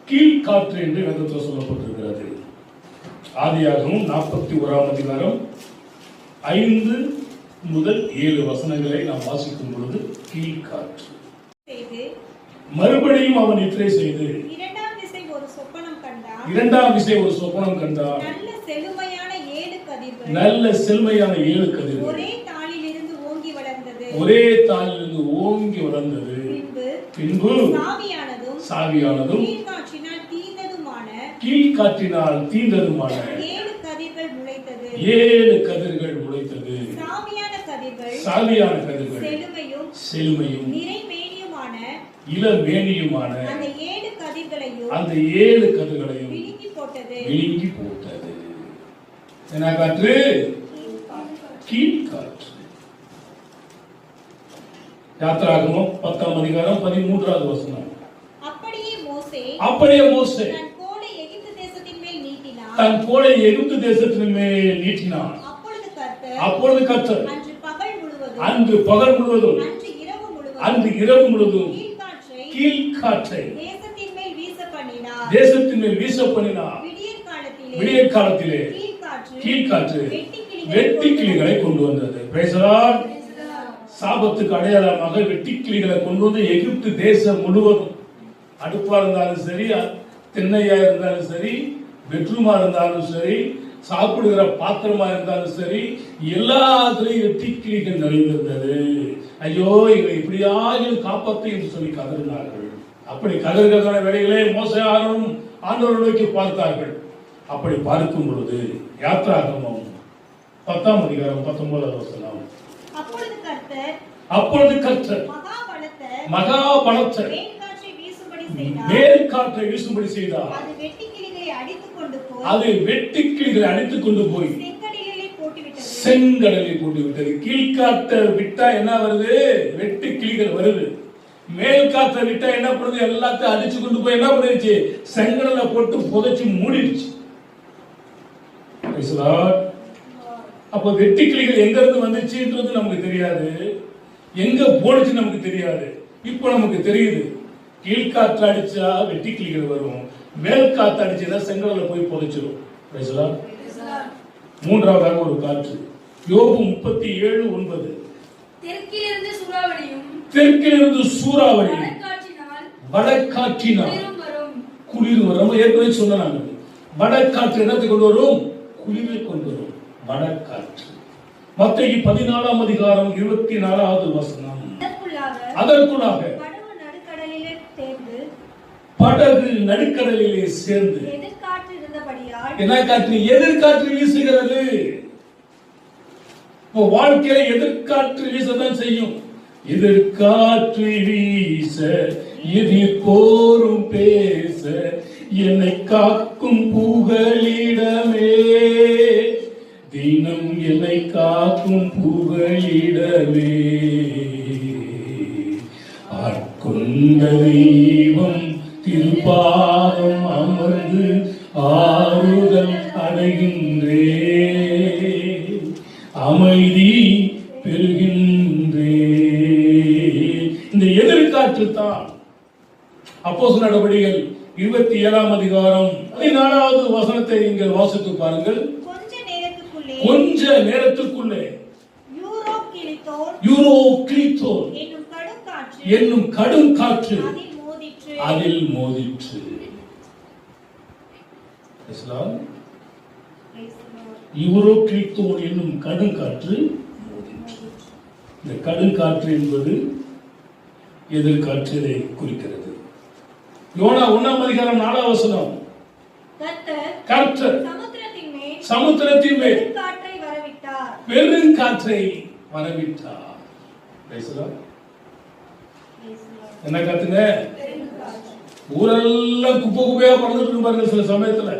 கீழ்காற்று என்று வேதத்தில் சொல்லப்பட்டிருக்கிறது. ஆதியாகமம் 41ஆம் அதிகாரம் 5 முதல் 7 வசனங்களை நாம் வாசிக்கும் பொழுது கீழ்காற்று. மறுபடியும் அவன் நித்திரை செய்து இரண்டாம் திசை ஒரு சொப்பனம் கண்டான். நல்ல செழுமையான 7 கதிர்கள் ஒரே தாளிலிருந்து ஓங்கி வளர்ந்தது. பின்பு சாவியானதும் கீழ்காற்றினால் தீந்ததுமான 7 கதிர்கள் முளைத்தது. சாவியான கதிர்கள் செழுமையும் இளமேனியுமான அந்த 7 கதிர்களையும் விழுங்கி போட்டது. என்ன காற்று? கீழ்காற்று. யாத்திராகமம் 10ஆம் அதிகாரம் 13வது வசனம். அப்படியே மோசே தன் கோலை எகிப்து தேசத்தின் மேல் நீட்டினான். அப்பொழுது கர்த்தர் அன்று பகல் முழுவதும் அன்று இரவு முழுவதும் கீழ்காற்றை தேசத்தின் மேல் வீச பண்ணினார். விடியற் காலத்திலே கீழ்காற்று வெட்டுக்கிளிகளை கொண்டு வந்தது. சாபத்துக்கு அடையாளமாக வெட்டுக்கிளிகளை கொண்டு வந்து எகிப்து தேசம் முழுவதும், அடுப்பா இருந்தாலும் சரி, திண்ணையா இருந்தாலும் சரி, பெட்ரூமா இருந்தாலும் சரி, சாப்பிடுகிற பாத்திரமா இருந்தாலும் சரி, எல்லாத்திலையும் வெட்டுக்கிளிகள் நிறைந்திருந்தது. ஐயோ, இவரை இப்படியாக காப்பாற்று என்று சொல்லி கதறினார்கள். அப்படி கதறுகிறதான வேலைகளே மோசே ஆண்டவரை நோக்கி பார்த்தார்கள். அப்படி பார்க்கும் பொழுது யாத்திராகமம் 10ஆம் அதிகாரம் 19வது வசனம். அப்பொழுது கர்த்தர் மகா பலத்த மேற்காற்றை வீசும்படி செய்தார். அது வெட்டுக்கிளிகளை அடித்துக் கொண்டு போய் செங்கடலில் போட்டுவிட்டது. கீழ்காற்றை விட்டா என்ன வருது? வெட்டுக்கிளிகள் வருது. மேல் காற்றை விட்டா என்ன பண்ணுது? எல்லாத்தையும் அடிச்சு கொண்டு போய் என்ன பண்ணிருச்சு? செங்கடல போட்டு புதைச்சு மூடிடுச்சு. அப்ப வெட்டுக்கிளிகள் எங்க இருந்து வந்துச்சுன்றது நமக்கு தெரியாது, எங்க போடுச்சு நமக்கு தெரியாது. இப்ப நமக்கு தெரியுது, கீழ்காற்று அடிச்சா வெட்டுக்கிளிகள் வரும், மேல் காற்று அடிச்சா செங்கடல போய் புதைச்சிடும். மூன்றாவதாக ஒரு காற்று. யோபு 37:9. தெற்கிலிருந்து சூறாவளி வடக்காற்றினால் குளிர் வரும். ஏற்கனவே சொன்னாங்க, வடக்காற்று என்னத்தை கொண்டு வரும்? குளிரை கொண்டு வரும். வடக்காற்று. மத்தேயு 14ஆம் அதிகாரம் 24வது வசனம். அதற்குள்ளாக படகு நடுக்கடலிலே சேர்ந்து என்ன காற்று? எதிர்காற்று வீசுகிறது. வாழ்க்கையில எதிர்காற்று வீசதான் செய்யும். எதிர்காற்று வீச எதிர் போரும் பேச என்னை காக்கும் புகலிடமே, தினம் என்னை காக்கும் புகலிடமே. ஆட்கொண்ட தெய்வம் திருப்பாதம் அமர்ந்து ஆறுதல் அடைகின்றே, அமைதி பெறுகின்றே. இந்த எதிர்காற்று தான் அப்போஸ்தலர் நடவடிக்கைகள் 27ஆம் அதிகாரம் 14வது வசனத்தை நீங்கள் வாசித்து பாருங்கள். கொஞ்ச நேரத்துக்குள்ளே யூரோக்ளித்தோன் என்னும் கடும் காற்று அதில் மோதிற்று. யூரோக்ளித்தோன் என்னும் கடும் காற்று மோதிற்று. இந்த கடும் காற்று என்பது எதிர்காற்றை குறிக்கிறது. யோனா 1ஆம் அதிகாரம் 4வது வசனம். கர்த்தர் சமுத்திரத்தின் மேல் பெருங்காற்றை வரவிட்டார். என்ன காத்துங்க? ஊரெல்லாம் குப்பை குப்பையா பறந்துட்டு பாருங்க. சில சமயத்துல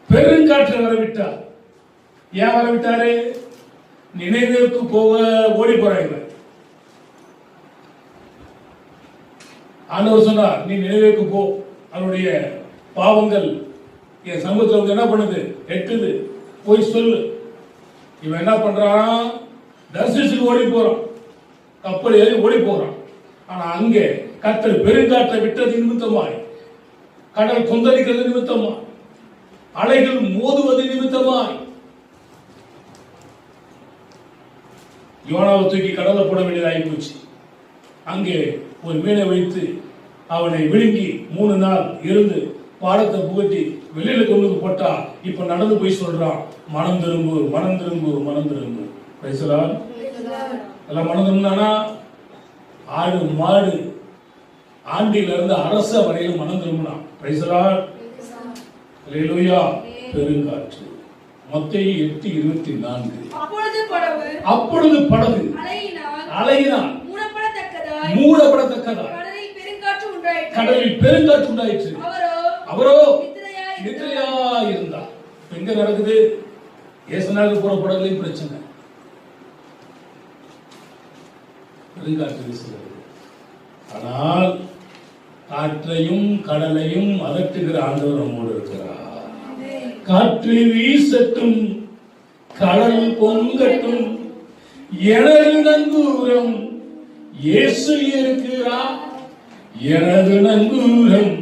பெருங்காற்றை வரவிட்டார். ஏன் வரவிட்டாரு? நினைவுக்கு போக ஓடி போறாங்க. ஆண்டவர் சொன்னார், நீ நினைவுக்கு போ, அவருடைய பாவங்கள் என் சமூகத்தில் என்ன பண்ணுது, எட்டுது, போய் சொல்லு. இவன் என்ன பண்றான்? தர்சிச்சுக்கு ஓடி போறான், கப்பல் ஏறி ஓடி போறான். ஆனா அங்கே கர்த்தர் பெருங்காற்றை விட்டது நிமித்தமாய், கடல் கொந்தளிக்கிறது நிமித்தமாய், அலைகள் மோதுவது நிமித்தமாய் யோனாவை தூக்கி கடலை போட வேண்டியதாகி போச்சு. அங்கே ஒரு மீனை வைத்து அவனை விழுங்கி 3 நாள் இருந்து பாடத்தை புகட்டி வெளியில கொண்டு போட்டா இப்ப நடந்து போய் சொல்றான், மனம் திரும்பு, மனம் திரும்பு, மனம் திரும்பு. பேசலாம் எல்லாம் மனம் திரும்பினா ஆடு மாடு ஆண்டில இருந்து அரச வரையிலும் மனம் திரும்பினான். பேசலாம் பெருங்காற்று. மத்தேயு 8:24. அப்பொழுது படகு அலையினால் மூடப்படத்தக்கதா கடலில் பெருங்காற்று உண்டாயிற்று. அவரோ நித்திரையா இருந்தார். எங்க நடக்குது? ஏசனாக போற படகுலையும் பிரச்சனை. பெருங்காற்று வீசுகிறது. ஆனால் காற்றையும் கடலையும் அதட்டுகிற ஆண்டவர் நம்மோடு இருக்கிறார். காற்று வீசட்டும், கடல் பொங்கட்டும், எனது நங்கூரம் இயேசு இருக்கிறார். எனது நங்கூரம்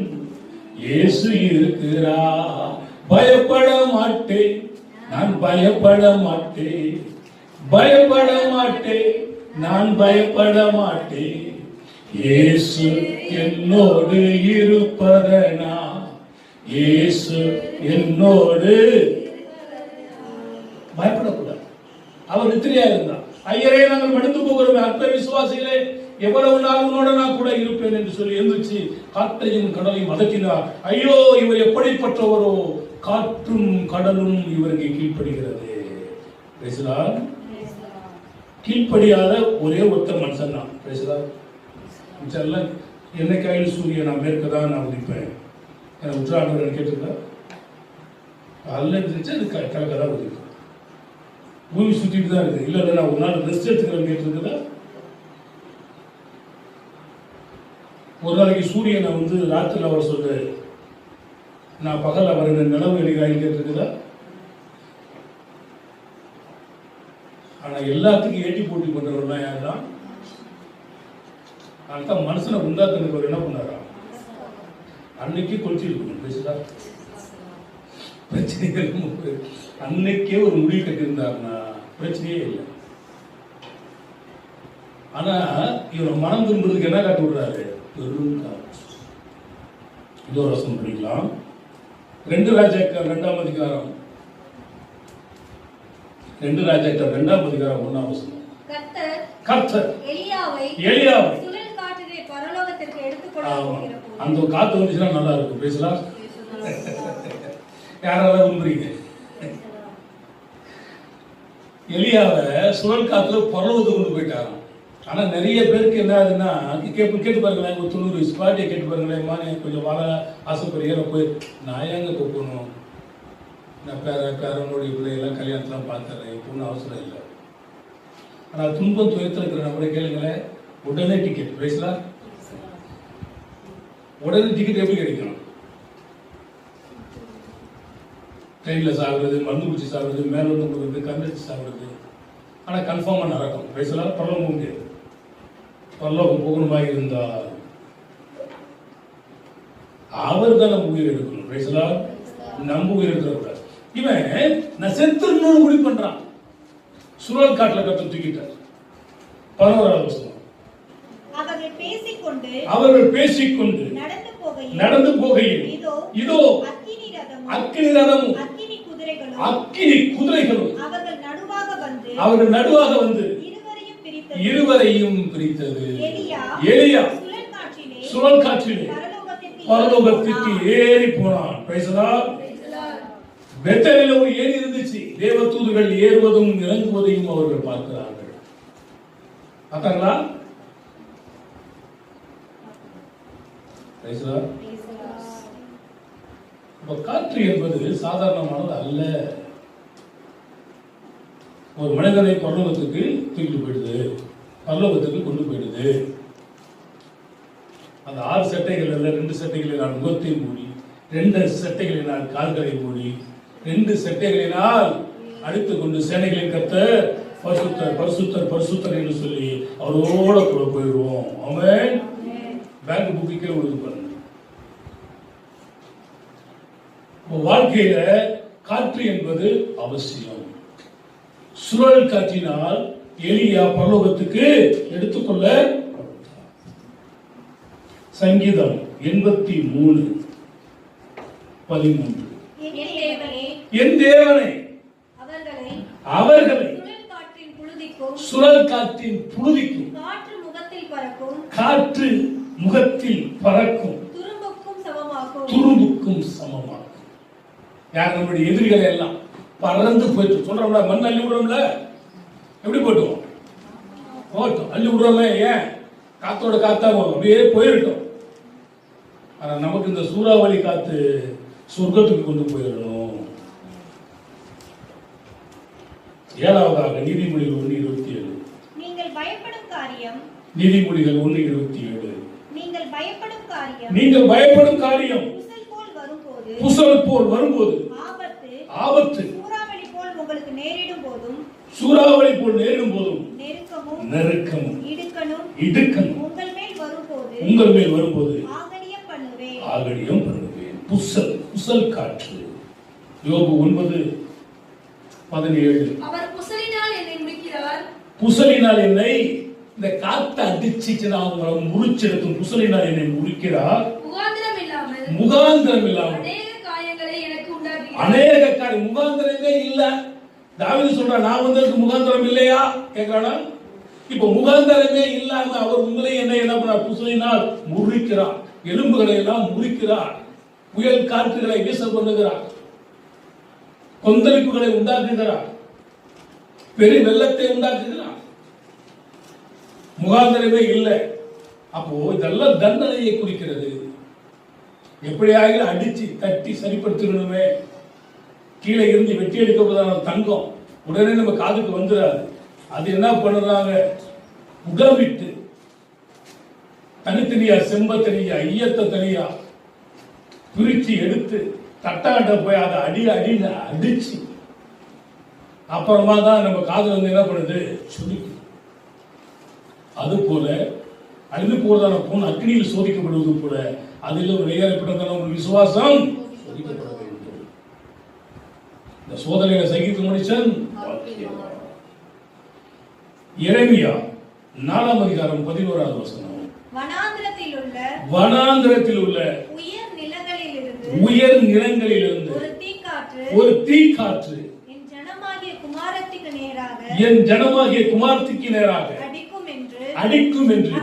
இயேசு இருக்கிறார். பயப்பட மாட்டேன், நான் பயப்பட மாட்டேன், பயப்பட மாட்டேன், நான் பயப்பட மாட்டேன். இயேசு என்னோடு இருப்பதனா, இயேசு என்னோடு. பயப்படக்கூடாது. அவர் நித்திரையா இருந்தார். ஐயரே, நாங்கள் மடிந்து போகிறோம், அற்ப விசுவாசிகளே, எவ்வளவு நாள் உன்னோட நான் கூட இருப்பேன் என்று சொல்லி எழுந்துச்சு காற்றையும் கடலையும் அதட்டினார். ஐயோ, இவர் எப்படிப்பட்டவரோ, காற்றும் கடலும் இவருக்கு கீழ்ப்படுகிறது. பேசுகிறார். கீழ்ப்படியாத ஒரே ஒருத்த மனுஷன் தான். பேசுகிறார். என்னை கையில் சூரிய நான் மேற்கதான் நான் உதிப்பேன். உற்றாண்டவர் கேட்டிருக்கா? அல்ல இருந்துச்சு, அது கிழக்கதான் உதிக்கும். பூமி சுத்திட்டு தான் இருக்கு. இல்ல நான் ஒரு நாள் ரெஸ்ட் எடுத்துக்கிறேன் கேட்டிருக்குதா? ஒரு நாளைக்கு சூரியனை ராத்திரில வர சொல்லு, நான் பகல வர நிலவு எரிகாய் கேட்டிருக்குதா? ஆனா எல்லாத்துக்கும் ஏட்டி போட்டி பண்றவர்கள் யாருதான்? அதுதான் மனுஷனை உண்டாக்குறதுக்கு என்ன பண்ணாரா? அன்னைக்கு கொளுத்தி இருக்கணும். பேசுதா? பிரச்சனைகள் அன்னைக்கே ஒரு முடிவு கட்டியிருந்தாருன்னா பிரச்சனையே இல்லை. ஆனா இவர் மனம் திரும்புறதுக்கு என்ன காட்டி விடுறாரு? பெருங்காற்று. இன்னொரு வசனம் படிக்கலாம். 2 ராஜாக்கள் 2ஆம் அதிகாரம் 2 ராஜாக்கள் 2ஆம் அதிகாரம் 1ஆம் வசனம். கர்த்தர் எலியாவை சுழல் காற்றிலே பரலோகத்திற்கு எடுத்துக்கொண்டு போகிறார். அந்த காத்து வந்துச்சுன்னா நல்லா இருக்கும். பேசலாம். யாராவது விரும்புறீங்க? எலியாவை சுழல் காத்துல பரலோகத்துக்கு கொண்டு போயிட்டாராம். ஆனா நிறைய பேருக்கு என்ன ஆகுதுன்னா, கேட்டு பாருங்களேன், ஒரு 90 வயசு பாட்டியை கேட்டு பாருங்களேன், மானே கொஞ்சம் வாழ ஆசைப்படுகிற போய் நான் ஏங்க போகணும், நான் பேரனுடைய பிள்ளைகள்லாம் கல்யாணத்தெல்லாம் பார்த்துறேன், பொண்ணு அவசரம் இல்லை. ஆனா துன்பம் துயரத்தில் இருக்கிற நம்மளை கேளுங்களேன், உடனே டிக்கெட். பேசலாம். உடனே டிக்கெட் எப்படி கிடைக்கணும்? ட்ரெயினில் சாகுறது, மருந்து குடிச்சு சாகுறது, மேலே வந்து கொடுக்குறது, கண்ணடிச்சு சாகுறது. ஆனால் கன்ஃபார்மாக நடக்கும். வயசுலாம் பரலோகம் போக முடியாது. பரலோகம் போகணுமா இருந்தால் அவர் தான் நம்ம உயிர் எடுக்கணும். வயசுலாம் நம்ம உயிர் எடுக்கக்கூடாது. இவன் நான் செத்துறணும்னு முடிவு பண்றான். சுழல் காட்டுல கட்ட தூக்கிட்டார். 11வது வசனம். அவர்கள் பேசிக்கொண்டு நடந்து போகையில் இதோ அக்கினி ரதமும் அக்கினி குதிரைகளும் அவர்கள் நடுவாக வந்து இருவரையும் பிரித்தது. எலியா சுழல் காற்றிலே பரலோகத்துக்கு ஏறி போனான். பெத்தேலில் ஒரு ஏரி இருந்துச்சு. தேவதூதர்கள் ஏறுவதும் இறங்குவதையும் அவர்கள் பார்க்கிறார்கள். பார்த்தாங்களா? காற்று என்பது சாதாரணமானது அல்ல. ஒரு மனிதனை பரலோகத்துக்கு தூக்கிட்டு போயிடுது, பரலோகத்துக்கு கொண்டு போயிடுது. அந்த 6 சட்டைகள் அல்ல, 2 சட்டைகளினால் முகத்தை மூடி, 2 சட்டைகளினால் கால்களை மூடி, 2 சட்டைகளினால் அடித்துக் கொண்டு சேனைகளின் கர்த்தர் பரிசுத்தர் பரிசுத்தர் பரிசுத்தர் என்று சொல்லி அவரோட கூட போயிடுவோம். ஆமென். பேங்க் புக்கிக்கே உழுது பாருங்க. வாழ்க்கையில காற்று என்பது அவசியம். சுழல் காற்றினால் எலியா பரலோகத்துக்கு எடுத்துக்கொள்ள. சங்கீதம் 83:13. என் தேவனை அவர்களை சுழல் காற்றின் புழுதிக்கும் காற்று முகத்தில் பறக்கும் துரும்புக்கும் சமமாக்கும். யார்? நம்முடைய எதிரிகளை எல்லாம் பறந்து போயிட்டு சொல்றோம்ல, மண் அள்ளி விடுறோம்ல, எப்படி போட்டோம்? போட்டோம் அள்ளி விடுறோமே. ஏன்? காத்தோட காத்தா போகும், அப்படியே போயிட்டோம். ஆனா நமக்கு இந்த சூறாவளி காத்து சொர்க்கத்துக்கு கொண்டு போயிடணும். 7வதாக நீதிமொழிகள் 1:27. நீங்கள் பயப்படும் காரியம். நீதிமொழிகள் 1:27. நீங்கள் பயப்படும் காரியம் புசல் போல் வரும்போது ஆபத்து சூறாவளி போல் நேரிடும் போதும் நெருக்கமும் இடுக்கணும் உங்கள் மேல் வரும்போது ஆகடியம் பண்ணுவேன். புசல் காற்று. யோபு 9:17. அவர் புசலினால் என்னை முடிக்கிறார். புசலினால் என்னை, இந்த காத்து அடிச்சுச்சுன்னா அவங்களை முறிச்செடுக்கும். புசலினால் என்னை முடிக்கிறார். முகாந்திரம் இல்லாமல் அநேக காயங்களை எனக்கு உண்டாக்குகிறார். அநேக காரியம். முகாந்திரமே இல்ல. தாவீது சொல்றான், நான் வந்ததுக்கு முகாந்திரம் இல்லையா கேட்கிறானா? இப்ப முகாந்திரமே இல்லாம அவர் உங்களை என்ன பண்ணார்? புசலினால் முறிக்கிறார். எலும்புகளை எல்லாம் முறிக்கிறார். புயல் காற்றுகளை வீச பண்ணுகிறார். கொந்தளிப்புகளை உண்டாக்குகிறார். பெரிய வெள்ளத்தை உண்டாக்குகிறார். முகாந்திரமே இல்லை. அப்போ இதெல்லாம் தண்டனையை குறிக்கிறது. எப்படியாக அடிச்சு தட்டி சரிப்படுத்தணுமே. கீழே இருந்து வெட்டி எடுக்கப்பட்டதான தங்கம் உடனே நம்ம காதுக்கு வந்துடாது. அது என்ன பண்ணுறாங்க? உடவிட்டு தனித்தனியா, செம்ப தனியா, ஈயத்தை தனியா பிரிச்சு எடுத்து தட்டாட்ட போய் அதை அடின்னு அடிச்சு அப்புறமா தான் நம்ம காதுல வந்து என்ன பண்ணுது? சுடிக்கும். அது போல அழிந்து போறதான பொன் அக்னியில் சோதிக்கப்படுவது போல அதில் வெளியேறப்பட்டதான ஒரு விசுவாசம் சோதிக்கப்பட வேண்டும். இந்த சோதனையை சகித்து மனுஷன். எரேமியா 4:11 வனாந்திரத்தில் உள்ள உயர் நிலங்களிலிருந்து ஒரு தீக்காற்று என் ஜனமாகிய குமாரத்திற்கு நேராக அடிக்கும் என்று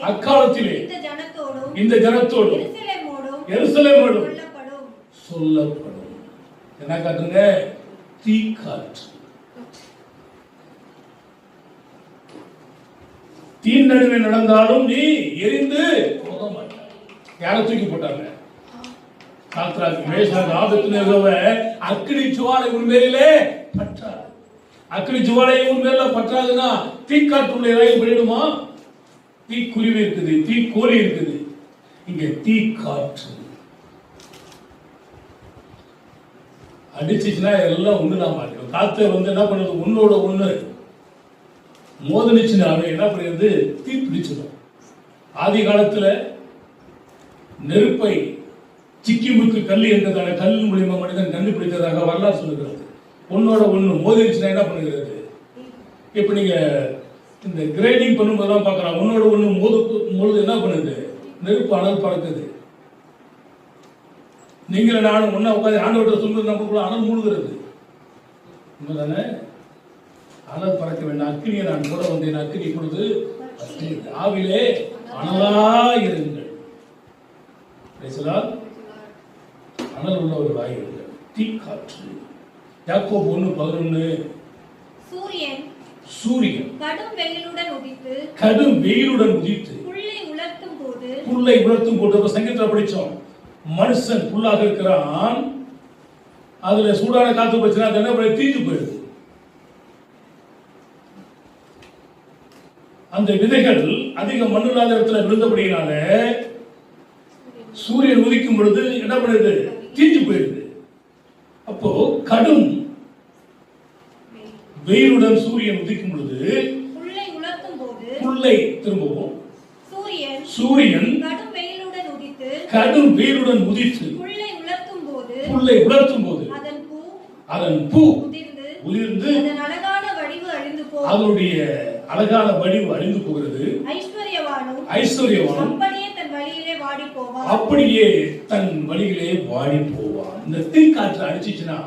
அக்காலத்திலே இந்த ஜனத்தோடும் எருசலேமோடும் சொல்லப்படும். என்ன காட்டுங்க? தீக்காற்று. தீ நடுவே நடந்தாலும் நீ எரிந்து போக மாட்டாய். யாரை தூக்கி போட்டாங்க? அக்கினி ஜுவாலை உன் மேலே பற்றாது. அக்கினி ஜுவாலை உன் மேல பற்றாதுன்னா தீக்காற்றுள்ள ரயில் போயிடுமா? தீக்குருவி இருக்குது, தீக்கோழி இருக்குது. இங்க தீக்காற்று. அடிச்சிச்சுன்னா எல்லாம் ஒண்ணுதான் மாறிடும். காத்து வந்து என்ன பண்ணுது, ஒன்னோட ஒண்ணு மோதனிச்சுனாவே என்ன பண்ணுறது, தீ பிடிச்சிடும். ஆதி காலத்துல நெருப்பை சிக்கிமுக்கு கல் என்றதான கல் மூலியமா மனிதன் கண்டுபிடித்ததாக வரலாறு சொல்லுகிறது. ஒன்னோட ஒண்ணு மோதிருச்சுன்னா என்ன பண்ணுகிறது, இப்ப நீங்க இந்த கிரேடிங் பண்ணும்போது பார்க்கலாம், ஒன்னோட ஒண்ணு மோது என்ன பண்ணுது, நெருப்பு அனல் பறக்குது. நீங்கள நானும் ஒன்னா உட்காந்து ஆண்டவர்கிட்ட சொல்றது நமக்குள்ள அனல் மூழ்கிறது. உண்மைதானே? அனல் பறக்க வேண்டாம். அக்கினியை நான் கூட வந்தேன், அக்கினி கொடுத்து ஆவிலே அனலாயிருங்கள். அனல் உள்ளவர்களாயிருங்கள். தீக்காற்று. யாக்கோபு 1:11. சூரியன் கடும் வெயிலுடன் உதித்து புல்லை உலர்த்தும் போது சங்கீதத்தில் படிச்சோம். மனுஷன் புல்லாக இருக்கிறான், அதுல சூடான காத்து போச்சுன்னா அது என்ன தீஞ்சு போயிடுது. அந்த விதைகள் அதிக மண்ணில்லாத இடத்துல விழுந்தபடியினால சூரியன் உதிக்கும் பொழுது என்ன பண்ணுது, தீஞ்சு போயிடுது. அப்போ கடும் வெயிலுடன் சூரியன் உதிக்கும் பொழுது புல்லை திரும்பவும் சூரியன் கடும் வெயிலுடன் உதித்து புல்லை உலர்த்தும் போது அதன் பூ உதிர்ந்து அதனுடைய அழகான வடிவு அழிந்து போகிறது. ஐஸ்வர்யவானும் அப்படியே தன் வழியிலே வாடி போவான். இந்த தீக்காற்று அடிச்சிச்சுன்னா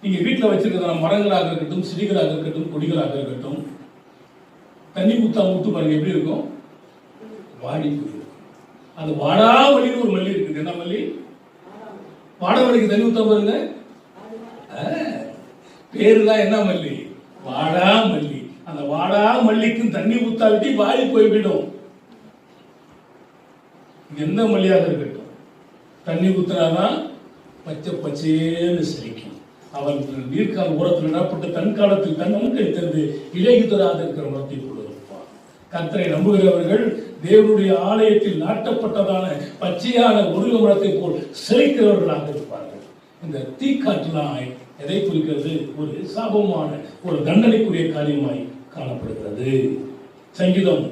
நீங்க வீட்டுல வச்சிருக்கிற மரங்களாக இருக்கட்டும், செடிகளாக இருக்கட்டும், கொடிகளாக இருக்கட்டும், தண்ணி ஊத்து பாருங்க எப்படி இருக்கும், வாடி போயிருக்கும். அது வாடாமல்லின்னு ஒரு மல்லி இருக்குது. என்ன மல்லி? வாடாமல்லிக்கு தண்ணி ஊத்த பாருங்க, பேருதான் என்ன மல்லி, வாடாமல்லி. அந்த வாடாமல்லிக்கும் தண்ணி ஊத்தாவிட்டு வாடி போய்விடும். எந்த மல்லியாக இருக்கட்டும், தண்ணி ஊத்தினாதான் பச்சை பச்சேன்னு செழிக்கும். அவன் நீர்கால் உரத்தில் நடப்பட்டு தன் காலத்தில் தன்னும் கிடைத்தது இலையுதராக இருக்கிற மரத்தை போல இருப்பான். கர்த்தரை நம்புகிறவர்கள் தேவனுடைய ஆலயத்தில் நாட்டப்பட்டதான பச்சையான ஒரு மரத்தை போல் செழிக்கிறவர்களாக இருப்பார்கள். இந்த தீக்காற்றுலாம் எதை குறிக்கிறது, ஒரு சாபமான ஒரு தண்டனைக்குரிய காரியமாய் காணப்படுகிறது. சங்கீதம்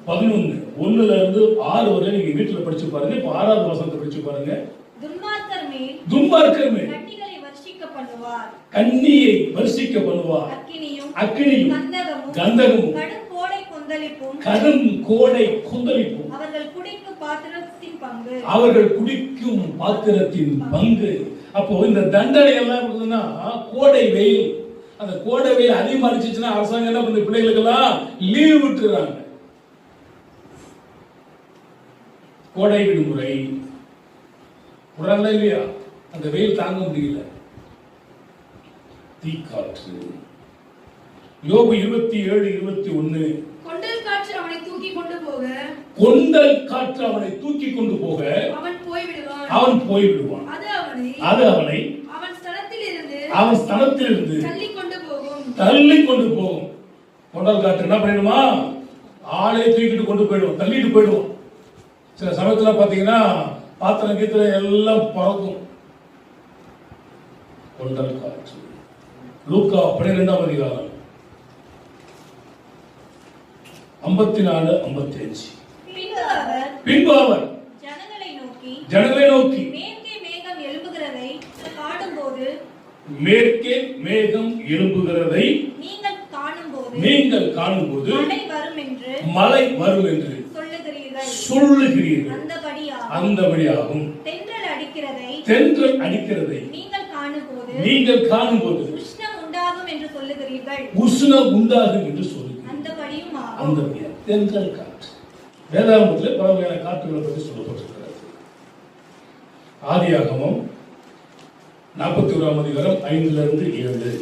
11:1-6 வரை நீங்க வீட்டுல படிச்சு பாருங்க. இப்ப 6வது வசனத்தை படிச்சு பாருங்க. துன்மார்க்கர் மேல் கண்ணியை வர்ஷிக்க பண்ணுவார், அக்கினியும் கந்தகமும் கடும் கோடை கொந்தளிப்பும் அவர்கள் குடிக்கும் பாத்திரத்தின் பங்கு. அப்போ இந்த தண்டனை எல்லாம் இருக்குதுன்னா கோடை வெயில், அந்த கோடை வெயில் அதிகமா அடிச்சுச்சுன்னா அரசாங்கம் என்ன பண்ணு, பிள்ளைகளுக்கு எல்லாம் லீவ் விட்டுறாங்க. கோடை விடுமுறை உடல்ல இல்லையா, அந்த வெயில் தாங்க முடியல. தீக்காற்று. யோபு 27:21. கொண்டல் காற்று அவனை தூக்கி கொண்டு போக அவன் போய்விடுவான். அது அவனை அவன் ஸ்தலத்திலிருந்து தள்ளி கொண்டு போகும். கொண்டல் காற்று என்ன பண்ணிடுமா, ஆளே தூக்கிட்டு கொண்டு போயிடும், தள்ளிட்டு போயிடுவோம். சில சமயத்துல பாத்தீங்கன்னா பாத்திரம் கீத்துல எல்லாம் பறக்கும். கொண்டல் காற்று. லூக்கா 12ஆம் அதிகாரம் 54-55. பின்பு அவர் ஜனங்களை நோக்கி மேற்கே மேகம் எழும்புகிறதை நீங்கள் காணும்போது மழை வரும் என்று சொல்லுகிறீர்கள். அந்தபடியாகும். தென்றல் அடிக்கிறதை நீங்கள் காணும்போது உஷ்ணம் உண்டாகும் என்று சொல்லுகிறீர்கள். அந்தபடியா தென்றல் காற்று. வேதாகமத்தில் பல வகையான காற்றுகளை பற்றி சொல்லப்பட்டிருக்கிறது. ஆதியாகமம் 41ஆம் அதிகாரம் 5-7.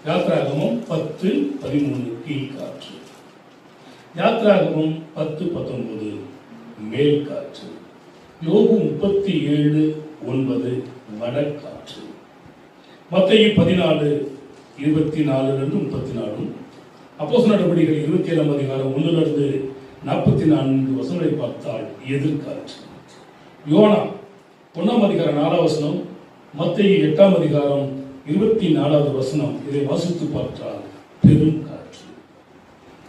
யாத்ராகமம் 10-13 கீழ் காற்று. யாத்ராகமம் 10-19 மேல் காற்று. யோபு 37:9 வடக்காற்று. மத்தேயு 14:24-34. அப்போஸ்தலர் நடவடிக்கைகள் 27ஆம் அதிகாரம் 1-44 வசனங்களை பார்த்தால் எதிர்காற்று. யோனா 1ஆம் அதிகாரம் 4ஆம் வசனம், மத்தேயு 8ஆம் அதிகாரம் 24வது வசனம். இதை வாசித்து பார்த்தால் பெரும் காற்று.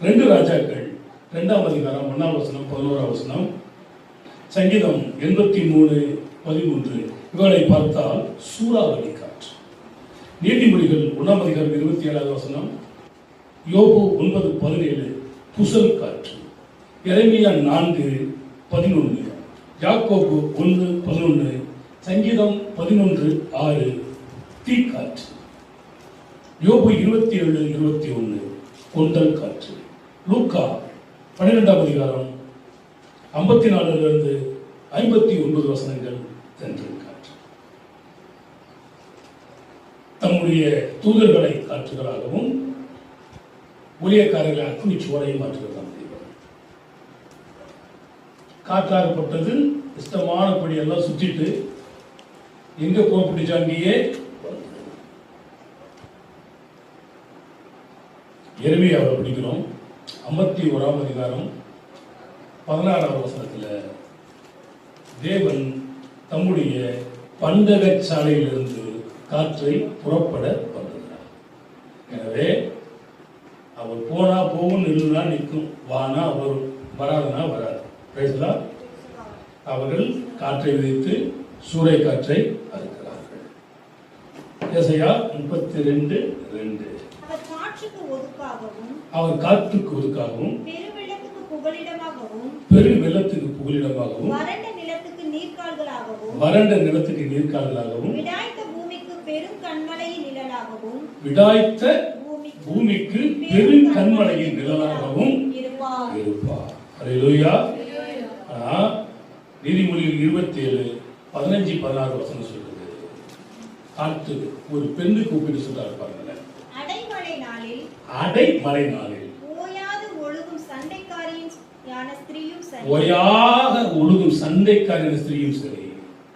2 ராஜாக்கள் 2ஆம் அதிகாரம் 1ஆம் வசனம் 11ஆம் வசனம், சங்கீதம் 83:13 இவர்களை பார்த்தால் சூறாவளி காற்று. நீதிமொழிகள் 1ஆம் அதிகாரம் 27வது வசனம், யோபு 9:17 புசல் காற்று, எரேமியா 4:11, யாக்கோபு 1:11, சங்கீதம் 11:6 தீக்காற்று, யோபு 27:21 கொண்டல் காற்று, லூக்கா 12ஆம் அதிகாரம் 54 59 வசனங்கள் தென்றல் காற்று. தம்முடைய தூதர்களை காற்றுகளாகவும் ஊழியக்காரர்களை அக்னி சுவரை மாற்றுகிறார். காற்றாகப்பட்டது இஷ்டமானபடி எல்லாம் சுற்றிட்டு எங்க புறப்பட்டுச்சு அங்கேயே. எரேமியாவை படிக்கிறோம் 51ஆம் அதிகாரம் 16ஆம் வசனத்துல தேவன் தம்முடைய பண்டக சாலையிலிருந்து காற்றை புறப்பட பண்ணுகிறார். எனவே அவர் போனா போகும், நில்லுனா நிற்கும், வானா வரும், வராதுனா வராது. பேசலாம். அவர்கள் காற்றை விதைத்து சூறை காற்றை அறுக்கிறார்கள். ஏசாயா 32:2 அவர் காற்றுக்கு ஒதுக்காகவும் அவர் காற்றுக்கு ஒதுக்காகவும் பெருவெள்ளத்துக்கு புகலிடமாகவும் பெரு வெள்ளத்துக்கு புகலிடமாகவும் வறண்ட நிலத்துக்கு நீர்க்கால்களாகவும் வறண்ட நிலத்துக்கு நீர்க்கால்களாகவும் விடாய்த்த பூமிக்கு பெரும் கண்மலையின் நிழலாகவும் விடாய்த்த பூமிக்கு பெரும் கண்மலையின் நிழலாகவும் இருப்பார். இருப்பார். அல்லேலூயா. நீதிமொழிகள் 27:15-16 வசனம் சொல்றது. காற்று ஒரு பெண்ணுக்கு ஒப்பிட்டு சொல்றாரு பாருங்க. அடைமழை நாளில் அடைமழை நாளில் ஓயாது ஒழுகும் சண்டைக்காரியின் ஸ்திரீயும் சரி, ஓயாக ஒழுகும் சண்டைக்காரியான ஸ்திரீயும் சரி,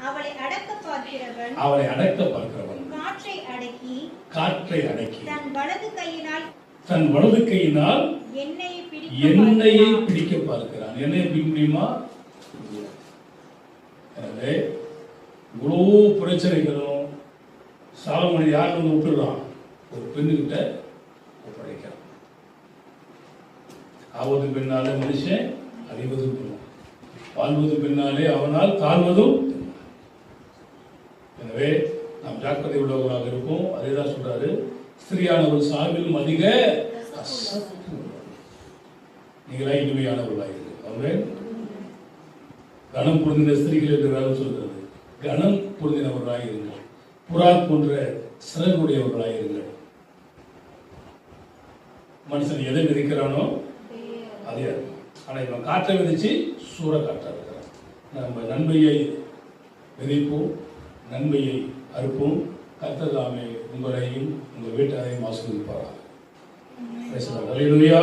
அவளை அடக்க பார்க்கிறவன் அவளை அடக்க பார்க்கிறவன் காற்றை அடக்கி தன் வலது கையினால் எண்ணெயை பிடிக்க பார்க்கிறான். எண்ணெயை பிடிக்க முடியுமா? எனவே இவ்வளவு பிரச்சனைகளும் சாலமோன் யார் வந்து விட்டுறான்? ஒரு பெண்ணுகிட்ட ஒப்படைக்கிறான். ஆவது பின்னாலே மனுஷன் அழிவது பெறும், வாழ்வது பின்னாலே அவனால் தாழ்வதும். எனவே நாம் ஜாக்கிரதை உள்ளவர்களாக இருப்போம். அதேதான் சொல்றாரு, ஸ்திரியானவர் சாவிலும் அதிக நீங்களா இனிமையானவர்களாக இருக்கு. கணம் பொருந்தின ஸ்திரீகள் என்று வேலை சொல்கிறது. கணம் பொருந்தினவர்களாக இருங்கள், புறா போன்ற சிறகுடையவர்களாக இருங்கள். மனுஷன் எதை விதைக்கிறானோ அதே இருக்கும். ஆனா இவன் காற்றை விதைச்சு சூற காற்றா இருக்கிறான். நம்ம நன்மையை விதைப்போம், நன்மையை அறுப்போம். கர்த்தர் தாமே உங்களையும் உங்கள் வீட்டாரையும் ஆசீர்வதிப்பாராக. அல்லேலூயா.